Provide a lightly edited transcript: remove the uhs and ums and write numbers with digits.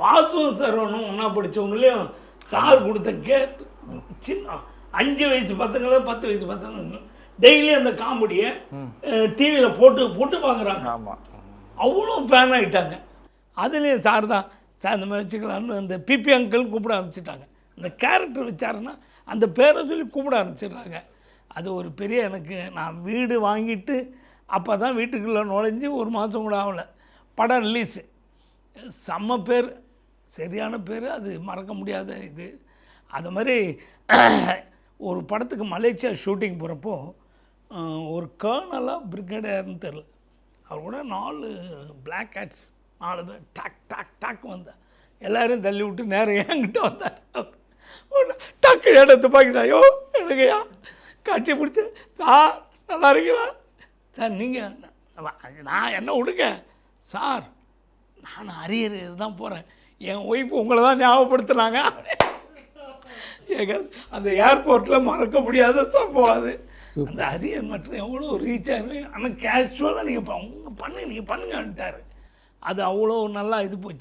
வாசுவும் சரவணும் ஒன்றா படித்தவங்களையும் சார் கொடுத்த கேட்டு சின்ன 5 வயசு பசங்கள 10 வயசு பசங்க டெய்லி அந்த காமெடியை டிவியில் போட்டு பார்க்குறாங்க. ஆமாம், அவ்வளோ ஃபேன் ஆகிட்டாங்க. அதுலேயும் சார் தான் சார் இந்த மாதிரி வச்சுக்கலான்னு அந்த பிபி அங்கிள் கூப்பிட ஆரம்பிச்சிட்டாங்க. அந்த கேரக்டர் வச்சாருன்னா அந்த பேரை சொல்லி கூப்பிட ஆரம்பிச்சிடுறாங்க. அது ஒரு பெரிய எனக்கு நான் வீடு வாங்கிட்டு அப்போ தான் வீட்டுக்குள்ளே நுழைஞ்சி 1 மாதம் கூட ஆகலை, படம் ரிலீஸு. செம்ம பேர், சரியான பேர், அது மறக்க முடியாத இது. அது மாதிரி ஒரு படத்துக்கு மலேசியா ஷூட்டிங் போகிறப்போ ஒரு கர்னலாக பிரிகேடியர்னு தெரில, அவர் கூட 4 பிளாக் ஹேட்ஸ் 4 பேர் டாக் டாக் டாக் வந்தார். எல்லோரையும் தள்ளி விட்டு நேரம் என்கிட்ட வந்தார். டக்கு எடுத்து பார்க்கிட்டாயோ எனக்குயா காட்சி பிடிச்சி சார் நல்லா இருக்கீங்களா சார், நீங்கள் நான் என்ன விடுங்க சார், நான் அரியர் தான் போகிறேன், என் ஒய்ஃப் உங்களை தான் ஞாபகப்படுத்துனாங்க. அந்த ஏர்போர்ட்டில் மறக்க முடியாத சம்பவம் அது. அந்த அரியர் மற்றும் எவ்வளோ ரீச் ஆகுது. ஆனால் கேஷுவலாக நீங்கள் பண்ணுங்கன்ட்டார். அது அவ்வளோ நல்லா இது போச்சு.